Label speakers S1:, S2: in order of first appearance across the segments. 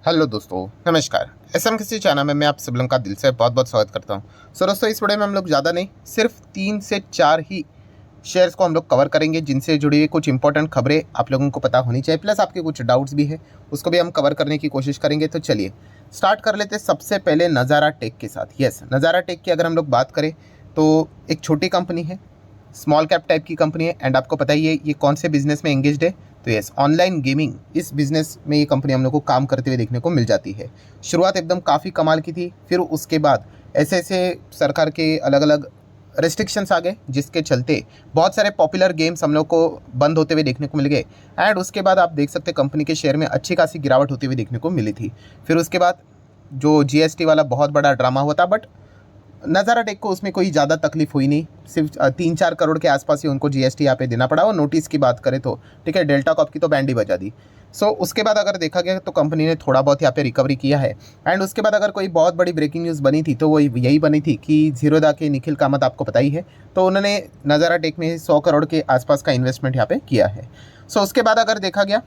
S1: Hello दोस्तों, नमस्कार। SM किसी चैनल में मैं आप सब लोगों का दिल से बहुत बहुत स्वागत करता हूं। सो दोस्तों, इस वीडियो में हम लोग ज़्यादा नहीं, सिर्फ 3 से 4 ही शेयर्स को हम लोग कवर करेंगे, जिनसे जुड़ी हुई कुछ इंपॉर्टेंट खबरें आप लोगों को पता होनी चाहिए, प्लस आपके कुछ डाउट्स भी है, उसको भी हम कवर करने की कोशिश करेंगे। तो चलिए स्टार्ट कर लेते हैं सबसे पहले नज़ारा टेक के साथ। यस, नज़ारा टेक की अगर हम लोग बात करें तो एक छोटी कंपनी है, स्मॉल कैप टाइप की कंपनी है। एंड आपको पता ही है ये कौन से बिजनेस में एंगेज्ड है। तो यस, ऑनलाइन गेमिंग, इस बिजनेस में ये कंपनी हम लोग को काम करते हुए देखने को मिल जाती है। शुरुआत एकदम काफ़ी कमाल की थी, फिर उसके बाद ऐसे ऐसे सरकार के अलग अलग रेस्ट्रिक्शंस आ गए, जिसके चलते बहुत सारे पॉपुलर गेम्स हम लोग को बंद होते हुए देखने को मिल गए। एंड उसके बाद आप देख सकते हैं कंपनी के शेयर में अच्छी खासी गिरावट होती हुई देखने को मिली थी। फिर उसके बाद जो जीएसटी वाला बहुत बड़ा ड्रामा हुआ था, बट नज़ारा टेक को उसमें कोई ज़्यादा तकलीफ हुई नहीं। सिर्फ 3-4 करोड़ के आसपास ही उनको जीएसटी यहाँ पे देना पड़ा। और नोटिस की बात करें तो ठीक है, डेल्टा कॉप की तो बैंड ही बजा दी। सो उसके बाद अगर देखा गया तो कंपनी ने थोड़ा बहुत यहाँ पे रिकवरी किया है। एंड उसके बाद अगर कोई बहुत बड़ी ब्रेकिंग न्यूज़ बनी थी तो वो यही बनी थी कि ज़ीरोधा के निखिल कामत, आपको पता ही है, तो उन्होंने नज़ारा टेक में 100 करोड़ के आसपास का इन्वेस्टमेंट यहाँ पे किया है। सो उसके बाद अगर देखा गया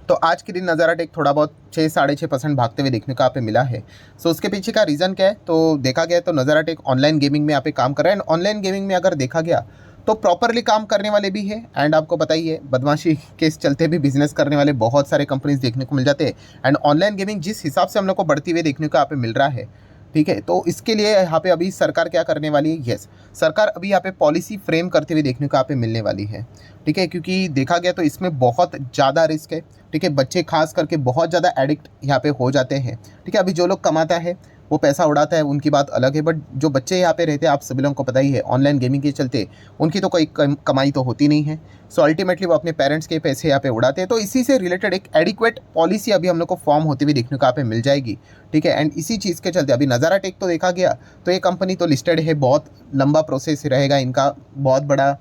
S1: तो आज के दिन नज़ारा टेक थोड़ा बहुत 6-6.5% भागते हुए देखने को यहाँ पे मिला है। सो उसके पीछे का रीज़न क्या है, तो देखा गया तो नज़ारा टेक ऑनलाइन गेमिंग में यहाँ पे काम कर रहा है। एंड ऑनलाइन गेमिंग में अगर देखा गया तो प्रॉपरली काम करने वाले भी है। एंड आपको पता ही है, बदमाशी के चलते भी बिजनेस करने वाले बहुत सारे कंपनीज देखने को मिल जाते हैं। एंड ऑनलाइन गेमिंग जिस हिसाब से हम लोग को बढ़ती हुई देखने को यहाँ पे मिल रहा है, ठीक है, तो इसके लिए यहाँ पे अभी सरकार क्या करने वाली है। यस, सरकार अभी यहाँ पे पॉलिसी फ्रेम करते हुए देखने को यहाँ पे मिलने वाली है। ठीक है, क्योंकि देखा गया तो इसमें बहुत ज़्यादा रिस्क है। ठीक है, बच्चे खास करके बहुत ज़्यादा एडिक्ट यहाँ पे हो जाते हैं। ठीक है, अभी जो लोग कमाता है वो पैसा उड़ाता है, उनकी बात अलग है, बट जो बच्चे यहाँ पे रहते हैं, आप सभी लोगों को पता ही है, ऑनलाइन गेमिंग के चलते उनकी तो कोई कमाई तो होती नहीं है। सो अल्टीमेटली वो अपने पेरेंट्स के पैसे यहाँ पे उड़ाते हैं। तो इसी से रिलेटेड एक एडिक्वेट पॉलिसी अभी हम लोग को फॉर्म होती हुई देखने को यहाँ पे मिल जाएगी। ठीक है, एंड इसी चीज़ के चलते अभी नज़ारा टेक तो देखा गया तो ये कंपनी तो लिस्टेड है, बहुत लंबा प्रोसेस रहेगा इनका, बहुत बड़ा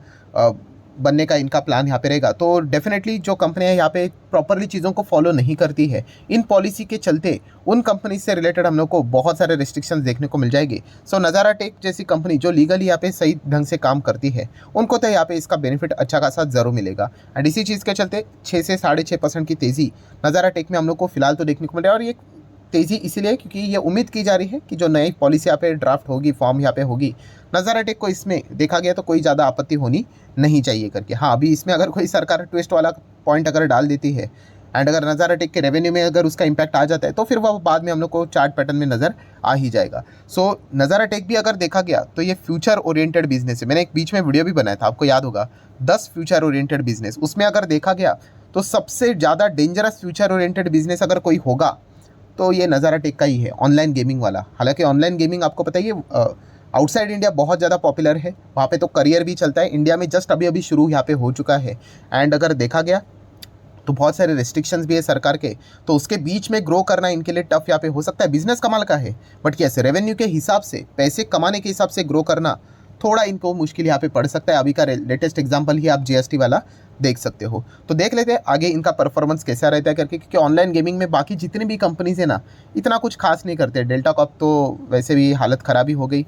S1: बनने का इनका प्लान यहाँ पे रहेगा। तो डेफिनेटली जो कंपनियाँ यहाँ पे प्रॉपरली चीज़ों को फॉलो नहीं करती है, इन पॉलिसी के चलते उन कंपनी से रिलेटेड हम लोग को बहुत सारे रिस्ट्रिक्शंस देखने को मिल जाएंगे। सो नज़ारा टेक जैसी कंपनी जो लीगली यहाँ पे सही ढंग से काम करती है, उनको तो यहाँ पे इसका बेनिफिट अच्छा खासा ज़रूर मिलेगा। एंड इसी चीज़ के चलते 6 से 6.5% की तेज़ी नज़ारा टेक में हम लोग को फिलहाल तो देखने को मिल रहा है। और ये तेज़ी इसीलिए क्योंकि ये उम्मीद की जा रही है कि जो नई पॉलिसी यहाँ पे ड्राफ्ट होगी, फॉर्म यहाँ पे होगी, नज़ारा टेक को इसमें देखा गया तो कोई ज़्यादा आपत्ति होनी नहीं चाहिए करके। हाँ, अभी इसमें अगर कोई सरकार ट्विस्ट वाला पॉइंट अगर डाल देती है एंड अगर नज़ारा टेक के रेवेन्यू में अगर उसका इम्पैक्ट आ जाता है तो फिर वह बाद में हम लोग को चार्ट पैटर्न में नज़र आ ही जाएगा। सो नज़ारा टेक भी अगर देखा गया तो ये फ्यूचर ओरिएंटेड बिजनेस है। मैंने एक बीच में वीडियो भी बनाया था, आपको याद होगा, 10 फ्यूचर ओरिएंटेड बिजनेस। उसमें अगर देखा गया तो सबसे ज़्यादा डेंजरस फ्यूचर ओरिएंटेड बिजनेस अगर कोई होगा तो ये नज़ारा टेक का ही है, ऑनलाइन गेमिंग वाला। हालांकि ऑनलाइन गेमिंग आपको पता ही है आउटसाइड इंडिया बहुत ज़्यादा पॉपुलर है, वहाँ पे तो करियर भी चलता है। इंडिया में जस्ट अभी अभी शुरू यहाँ पे हो चुका है। एंड अगर देखा गया तो बहुत सारे रेस्ट्रिक्शंस भी है सरकार के, तो उसके बीच में ग्रो करना इनके लिए टफ यहाँ पे हो सकता है। बिजनेस कमाल का है, बट कैसे रेवेन्यू के हिसाब से, पैसे कमाने के हिसाब से ग्रो करना थोड़ा इनको मुश्किल यहाँ पे पड़ सकता है। अभी का लेटेस्ट एग्जांपल ही आप जीएसटी वाला देख सकते हो। तो देख लेते हैं आगे इनका परफॉर्मेंस कैसा रहता है करके, क्योंकि ऑनलाइन गेमिंग में बाकी जितनी भी कंपनीज है ना, इतना कुछ खास नहीं करते। डेल्टा कॉप तो वैसे भी हालत ख़राब ही हो गई।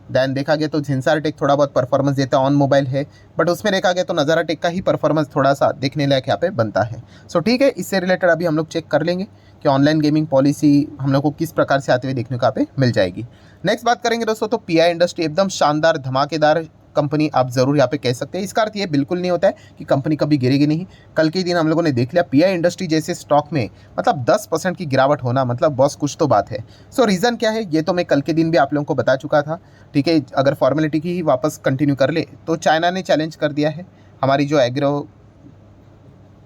S1: दैन देखा गया तो झिंसार टेक थोड़ा बहुत परफॉर्मेंस देता है, ऑन मोबाइल है, बट उसमें देखा गया तो नज़ारा टेक का ही परफॉर्मेंस थोड़ा सा देखने लायक यहाँ पे बनता है। सो ठीक है, इससे रिलेटेड अभी हम लोग चेक कर लेंगे कि ऑनलाइन गेमिंग पॉलिसी हम लोग को किस प्रकार से आते हुए देखने को यहाँ पे मिल जाएगी। नेक्स्ट बात करेंगे दोस्तों, तो पीआई इंडस्ट्री एकदम शानदार धमाकेदार कंपनी आप ज़रूर यहाँ पे कह सकते हैं। इसका अर्थ ये बिल्कुल नहीं होता है कि कंपनी कभी गिरेगी नहीं। कल के दिन हम लोगों ने देख लिया पीआई इंडस्ट्री जैसे स्टॉक में मतलब 10% की गिरावट होना, मतलब बस कुछ तो बात है। सो रीज़न क्या है ये तो मैं कल के दिन भी आप लोगों को बता चुका था। ठीक है, अगर फॉर्मेलिटी की ही वापस कंटिन्यू कर ले तो चाइना ने चैलेंज कर दिया है हमारी जो एग्रो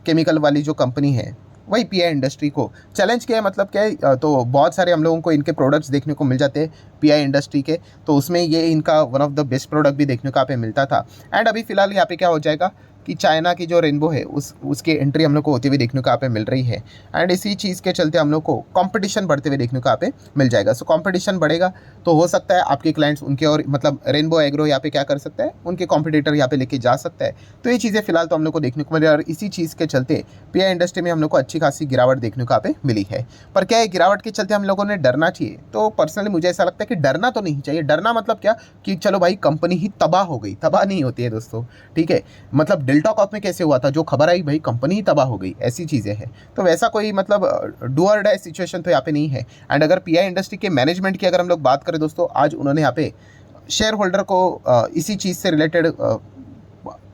S1: केमिकल वाली जो कंपनी है, वही पीआई इंडस्ट्री को चैलेंज किया है। मतलब क्या है, तो बहुत सारे हम लोगों को इनके प्रोडक्ट्स देखने को मिल जाते हैं पीआई इंडस्ट्री के, तो उसमें ये इनका one of the best product भी देखने को यहाँ पे मिलता था। एंड अभी फिलहाल यहाँ पे क्या हो जाएगा कि चाइना की जो रेनबो है उसकी एंट्री हम लोग को होती हुई देखने को यहाँ पे मिल रही है। एंड इसी चीज़ के चलते हम लोग को कंपटीशन बढ़ते हुए देखने को यहाँ पे मिल जाएगा। सो कंपटीशन बढ़ेगा तो हो सकता है आपके क्लाइंट्स उनके, और मतलब रेनबो एग्रो यहाँ पे क्या कर सकता है, उनके कॉम्पिटिटर यहाँ पे लेके जा सकता है। तो ये चीज़ें फिलहाल तो हम लोग को देखने को मिल रही है। और इसी चीज़ के चलते पीआई इंडस्ट्री में हम लोग को अच्छी खासी गिरावट देखने को यहाँ पे मिली है। पर क्या है, गिरावट के चलते हम लोगों ने डरना चाहिए? तो पर्सनली मुझे ऐसा लगता है कि डरना तो नहीं चाहिए। डरना मतलब क्या कि चलो भाई कंपनी ही तबाह हो गई, तबाह नहीं होती है दोस्तों। ठीक है, मतलब डेल्टा कॉर्प में कैसे हुआ था, जो खबर आई भाई कंपनी ही तबाह हो गई, ऐसी चीज़ें हैं। तो वैसा कोई मतलब डू और डाई सिचुएशन तो यहाँ पे नहीं है। एंड अगर पीआई इंडस्ट्री के मैनेजमेंट की अगर हम लोग बात करें दोस्तों, आज उन्होंने यहाँ पे शेयर होल्डर को इसी चीज़ से रिलेटेड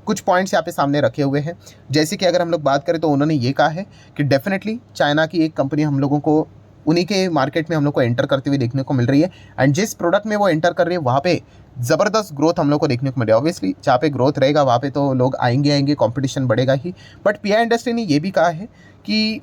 S1: कुछ पॉइंट्स यहाँ पे सामने रखे हुए हैं। जैसे कि अगर हम लोग बात करें तो उन्होंने ये कहा है कि डेफिनेटली चाइना की एक कंपनी हम लोगों को उन्हीं के मार्केट में हम लोग को एंटर करते हुए देखने को मिल रही है। एंड जिस प्रोडक्ट में वो एंटर कर रही है वहाँ पे ज़बरदस्त ग्रोथ हम लोग को देखने को मिल रहा है। ऑब्वियसली जहाँ पे ग्रोथ रहेगा वहाँ पे तो लोग आएंगे, कंपटीशन बढ़ेगा ही। बट पीआई इंडस्ट्री ने ये भी कहा है कि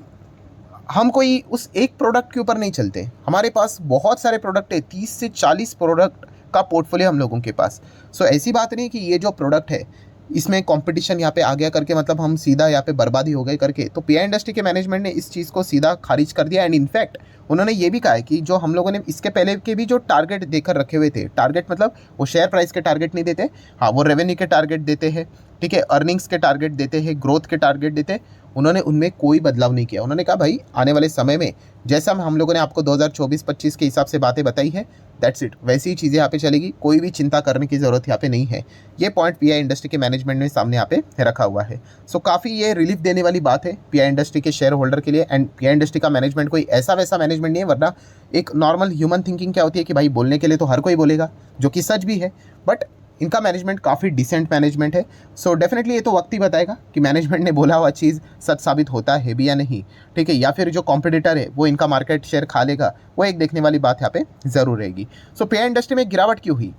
S1: हम कोई उस एक प्रोडक्ट के ऊपर नहीं चलते, हमारे पास बहुत सारे प्रोडक्ट है, 30 से 40 प्रोडक्ट का पोर्टफोलियो हम लोगों के पास। सो ऐसी बात नहीं कि ये जो प्रोडक्ट है इसमें कंपटीशन यहाँ पे आ गया करके मतलब हम सीधा यहाँ पे बर्बादी हो गई करके। तो पीआई इंडस्ट्री के मैनेजमेंट ने इस चीज़ को सीधा खारिज कर दिया। एंड इनफैक्ट उन्होंने ये भी कहा है कि जो हम लोगों ने इसके पहले के भी जो टारगेट देकर रखे हुए थे, टारगेट मतलब वो शेयर प्राइस के टारगेट नहीं देते, हाँ वो रेवेन्यू के टारगेट देते हैं, ठीक है, अर्निंग्स के टारगेट देते हैं, ग्रोथ के टारगेट देते हैं, उन्होंने उनमें कोई बदलाव नहीं किया। उन्होंने कहा भाई आने वाले समय में जैसा हम लोगों ने आपको 2024-25 के हिसाब से बातें बताई है, दैट्स इट, वैसी ही चीज़ें यहाँ पे चलेगी, कोई भी चिंता करने की ज़रूरत यहाँ पे नहीं है। ये पॉइंट पीआई इंडस्ट्री के मैनेजमेंट ने सामने यहाँ पे रखा हुआ है। सो काफ़ी ये रिलीफ देने वाली बात है पीआई इंडस्ट्री के शेयर होल्डर के लिए। एंड पीआई इंडस्ट्री का मैनेजमेंट कोई ऐसा वैसा मैनेजमेंट नहीं है, वरना एक नॉर्मल ह्यूमन थिंकिंग क्या होती है कि भाई बोलने के लिए तो हर कोई बोलेगा, जो कि सच भी है, बट इनका मैनेजमेंट काफ़ी डिसेंट मैनेजमेंट है। सो डेफिनेटली ये तो वक्त ही बताएगा कि मैनेजमेंट ने बोला हुआ चीज़ सच साबित होता है भी या नहीं, ठीक है, या फिर जो कॉम्पिटिटर है वो इनका मार्केट शेयर खा लेगा, वो एक देखने वाली बात यहाँ पे ज़रूर रहेगी। सो पीआई इंडस्ट्री में गिरावट क्यों हुई?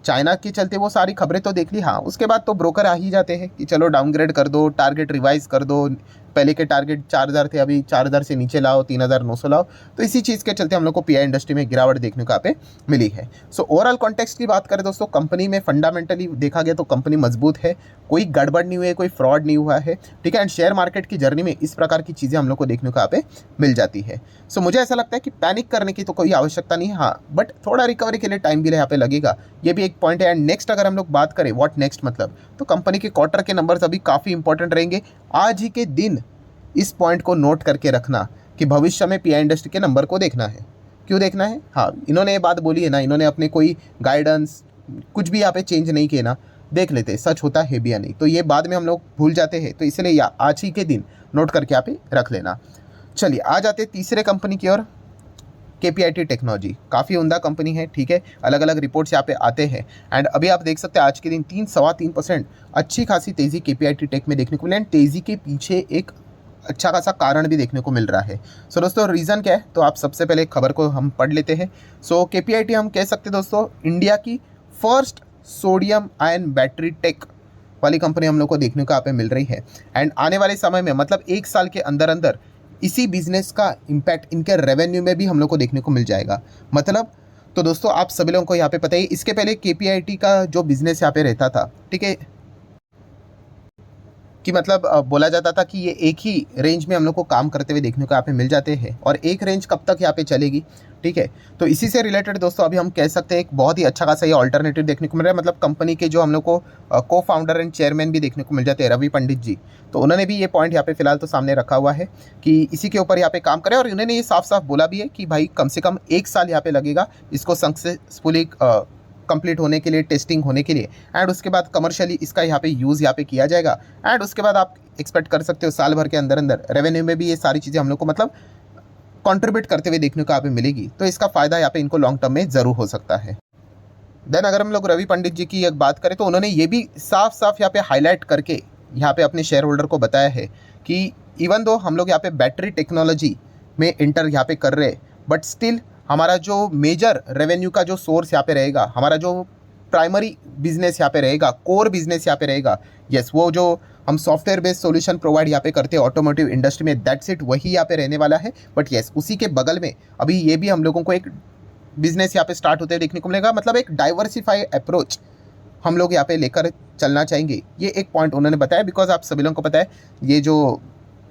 S1: चाइना के चलते वो सारी खबरें तो देख ली, हाँ उसके बाद तो ब्रोकर आ ही जाते हैं कि चलो डाउनग्रेड कर दो, टारगेट रिवाइज कर दो, पहले के टारगेट 4000 थे अभी 4000 से नीचे लाओ, 3900 लाओ। तो इसी चीज़ के चलते हम लोग को पीआई इंडस्ट्री में गिरावट देखने को यहाँ पे मिली है। सो ओवरऑल कॉन्टेक्स्ट की बात करें दोस्तों, कंपनी में फंडामेंटली देखा गया तो कंपनी मजबूत है, कोई गड़बड़ नहीं हुई है, कोई फ्रॉड नहीं हुआ है, ठीक है। एंड शेयर मार्केट की जर्नी में इस प्रकार की चीज़ें हम लोग को देखने को यहाँ पे मिल जाती है। सो मुझे ऐसा लगता है कि पैनिक करने की तो कोई आवश्यकता नहीं है, हाँ बट थोड़ा रिकवरी के लिए टाइम भी यहाँ पे लगेगा, ये भी एक पॉइंट है। एंड नेक्स्ट अगर हम लोग बात करें व्हाट नेक्स्ट मतलब, तो कंपनी के क्वार्टर के नंबर्स अभी काफ़ी इंपॉर्टेंट रहेंगे। आज ही के दिन इस पॉइंट को नोट करके रखना कि भविष्य में पीआई इंडस्ट्री के नंबर को देखना है। क्यों देखना है? हाँ इन्होंने ये बात बोली है ना, इन्होंने अपने कोई गाइडेंस कुछ भी यहाँ पे चेंज नहीं किए ना, देख लेते सच होता है भी या नहीं, तो ये बाद में हम लोग भूल जाते हैं, तो इसलिए आज ही के दिन नोट करके यहाँ पे रख लेना। चलिए आ जाते तीसरे कंपनी की ओर, KPIT टेक्नोलॉजी। काफ़ी उम्दा कंपनी है, ठीक है, अलग अलग रिपोर्ट्स यहाँ पे आते हैं। एंड अभी आप देख सकते हैं आज के दिन 3-3.25% अच्छी खासी तेज़ी KPIT टेक में देखने को मिली। एंड तेज़ी के पीछे एक अच्छा खासा कारण भी देखने को मिल रहा है। सो दोस्तों रीज़न क्या है, तो आप सबसे पहले खबर को हम पढ़ लेते हैं। सो KPIT हम कह सकते हैं दोस्तों इंडिया की first sodium ion battery tech वाली कंपनी हम लोग को देखने को यहाँ पे मिल रही है। एंड आने वाले समय में मतलब 1 साल के अंदर अंदर इसी बिजनेस का इम्पैक्ट इनके रेवेन्यू में भी हम लोग को देखने को मिल जाएगा। मतलब तो दोस्तों आप सभी लोगों को यहाँ पे पता ही, इसके पहले KPIT का जो बिजनेस यहाँ पे रहता था, ठीक है, कि मतलब बोला जाता था कि ये एक ही रेंज में हम लोग को काम करते हुए देखने को यहाँ पे मिल जाते हैं, और एक रेंज कब तक यहाँ पे चलेगी, ठीक है। तो इसी से रिलेटेड दोस्तों अभी हम कह सकते हैं एक बहुत ही अच्छा खासा ये ऑल्टरनेटिव देखने को मिल रहा है। मतलब कंपनी के जो हम लोग को को फाउंडर एंड चेयरमैन भी देखने को मिल जाते हैं, रवि पंडित जी, तो उन्होंने भी ये पॉइंट यहाँ पे फिलहाल तो सामने रखा हुआ है कि इसी के ऊपर यहाँ पे काम करें। और उन्होंने ये साफ साफ बोला भी है कि भाई कम से कम 1 साल यहाँ पे लगेगा इसको सक्सेसफुली कंप्लीट होने के लिए, टेस्टिंग होने के लिए, एंड उसके बाद कमर्शियली इसका यहाँ पे यूज़ यहाँ पे किया जाएगा। एंड उसके बाद आप एक्सपेक्ट कर सकते हो साल भर के अंदर अंदर रेवेन्यू में भी ये सारी चीज़ें हम लोग को मतलब कंट्रीब्यूट करते हुए देखने को यहाँ पे मिलेगी। तो इसका फ़ायदा यहाँ पे इनको लॉन्ग टर्म में ज़रूर हो सकता है। देन अगर हम लोग रवि पंडित जी की एक बात करें तो उन्होंने ये भी साफ साफ यहाँ पे हाईलाइट करके यहाँ पे अपने शेयर होल्डर को बताया है कि इवन दो हम लोग यहाँ पे बैटरी टेक्नोलॉजी में इंटर यहाँ पे कर रहे हैं, बट स्टिल हमारा जो मेजर रेवेन्यू का जो सोर्स यहाँ पे रहेगा, हमारा जो प्राइमरी बिजनेस यहाँ पे रहेगा, कोर बिजनेस यहाँ पे रहेगा, यस वो जो हम सॉफ्टवेयर बेस्ड सॉल्यूशन प्रोवाइड यहाँ पे करते हैं ऑटोमोटिव इंडस्ट्री में, दैट्स इट, वही यहाँ पे रहने वाला है। बट यस उसी के बगल में अभी ये भी हम लोगों को एक बिजनेस यहाँ पे स्टार्ट होते हुए देखने को मिलेगा। मतलब एक डाइवर्सिफाई अप्रोच हम लोग यहाँ पे लेकर चलना चाहेंगे, ये एक पॉइंट उन्होंने बताया। बिकॉज आप सभी लोगों को पता है ये जो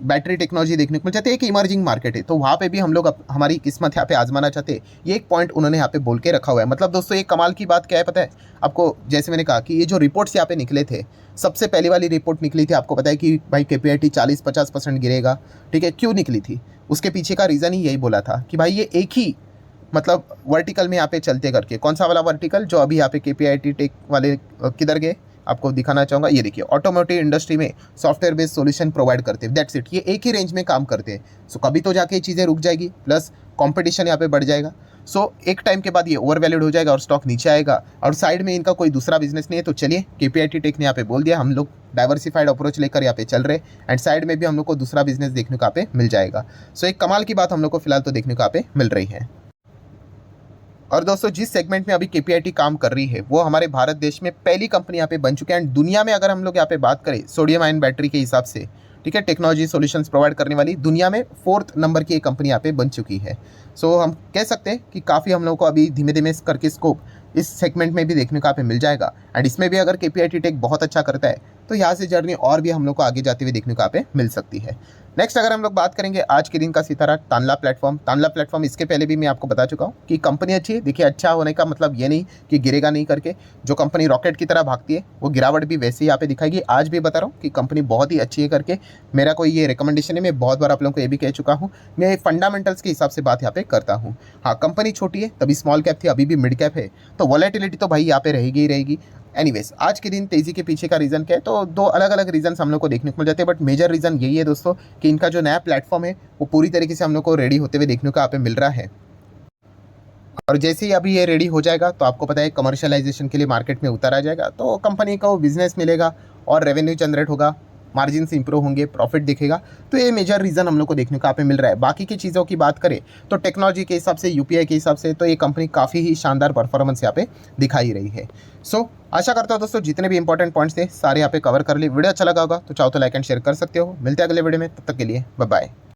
S1: बैटरी टेक्नोलॉजी देखने को मिल जाती है एक इमर्जिंग मार्केट है, तो वहाँ पे भी हम लोग हमारी किस्मत यहाँ पे आजमाना चाहते हैं, ये एक पॉइंट उन्होंने यहाँ पे बोल के रखा हुआ है। मतलब दोस्तों ये कमाल की बात क्या है पता है आपको, जैसे मैंने कहा कि ये जो रिपोर्ट्स यहाँ पे निकले थे, सबसे पहली वाली रिपोर्ट निकली थी, आपको पता है कि भाई KPIT 40-50% गिरेगा, ठीक है। क्यों निकली थी? उसके पीछे का रीज़न ही यही बोला था कि भाई ये एक ही मतलब वर्टिकल में यहाँ पे चलते करके, कौन सा वाला वर्टिकल जो अभी यहाँ पे KPIT टेक वाले किधर गए, आपको दिखाना चाहूँगा। ये देखिए, ऑटोमोटिव इंडस्ट्री में सॉफ्टवेयर बेस्ड सॉल्यूशन प्रोवाइड करते हैं, दैट्स इट। ये एक ही रेंज में काम करते हैं। सो कभी तो जाके ये चीज़ें रुक जाएगी, प्लस कंपटीशन यहाँ पे बढ़ जाएगा। सो एक टाइम के बाद ये ओवर वैल्यूड हो जाएगा और स्टॉक नीचे आएगा, और साइड में इनका कोई दूसरा बिजनेस नहीं है। तो चलिए, केपीआईटी टेक ने यहाँ पे बोल दिया हम लोग डाइवर्सिफाइड अप्रोच लेकर यहाँ पे चल रहे, एंड साइड में भी हम लोग को दूसरा बिजनेस देखने को यहाँ पे मिल जाएगा। सो एक कमाल की बात हम लोग को फिलहाल तो देखने को यहाँ पे मिल रही है। और दोस्तों, जिस सेगमेंट में अभी केपीआईटी काम कर रही है वो हमारे भारत देश में पहली कंपनी यहाँ पे बन चुकी है, एंड दुनिया में अगर हम लोग यहाँ पे बात करें सोडियम आयन बैटरी के हिसाब से, ठीक है, टेक्नोलॉजी सॉल्यूशंस प्रोवाइड करने वाली दुनिया में 4th नंबर की एक कंपनी यहाँ पे बन चुकी है। सो हम कह सकते हैं कि काफ़ी हम लोग को अभी धीमे धीमे करके स्कोप इस सेगमेंट में भी देखने को यहाँ पे मिल जाएगा, एंड इसमें भी अगर केपीआईटी टेक बहुत अच्छा करता है तो यहाँ से जर्नी और भी हम लोग को आगे जाते हुए देखने को यहाँ पे मिल सकती है। नेक्स्ट अगर हम लोग बात करेंगे आज के दिन का सितारा तानला प्लेटफॉर्म, इसके पहले भी मैं आपको बता चुका हूँ कि कंपनी अच्छी है। देखिए, अच्छा होने का मतलब ये नहीं कि गिरेगा नहीं करके, जो कंपनी रॉकेट की तरह भागती है वो गिरावट भी वैसे ही यहाँ पे दिखाएगी। आज भी बता रहा हूँ कि कंपनी बहुत ही अच्छी है करके, मेरा कोई ये रिकमेंडेशन है, मैं बहुत बार आप लोगों को ये भी कह चुका हूँ, मैं फंडामेंटल्स के हिसाब से बात यहाँ पे करता हूँ। हाँ, कंपनी छोटी है, तभी स्मॉल कैप थी, अभी भी मिड कैप है, तो वॉलेटिलिटी तो भाई यहाँ पे रहेगी ही रहेगी। एनीवेज, आज के दिन तेज़ी के पीछे का रीज़न क्या है, तो दो अलग अलग रीजन हम लोग को देखने को मिल जाते हैं, बट मेजर रीज़न यही है दोस्तों कि इनका जो नया प्लेटफॉर्म है वो पूरी तरीके से हम लोग को रेडी होते हुए देखने को यहाँ पे मिल रहा है। और जैसे ही अभी ये रेडी हो जाएगा तो आपको पता है कमर्शलाइजेशन के लिए मार्केट में उतारा जाएगा, तो कंपनी को बिजनेस मिलेगा और रेवेन्यू जनरेट होगा, मार्जिन इंप्रूव होंगे, प्रॉफिट दिखेगा। तो ये मेजर रीज़न हम लोग को देखने को यहाँ पे मिल रहा है। बाकी की चीज़ों की बात करें तो टेक्नोलॉजी के हिसाब से, यूपीआई के हिसाब से, तो ये कंपनी काफ़ी ही शानदार परफॉर्मेंस यहाँ पे दिखाई रही है। सो आशा करता हूँ दोस्तों जितने भी इंपॉर्टेंट पॉइंट्स थे सारे यहाँ पे कवर कर लिए। वीडियो अच्छा लगा होगा तो चाहो तो लाइक एंड शेयर कर सकते हो। मिलते हैं अगले वीडियो में, तब तक के लिए बाय बाय।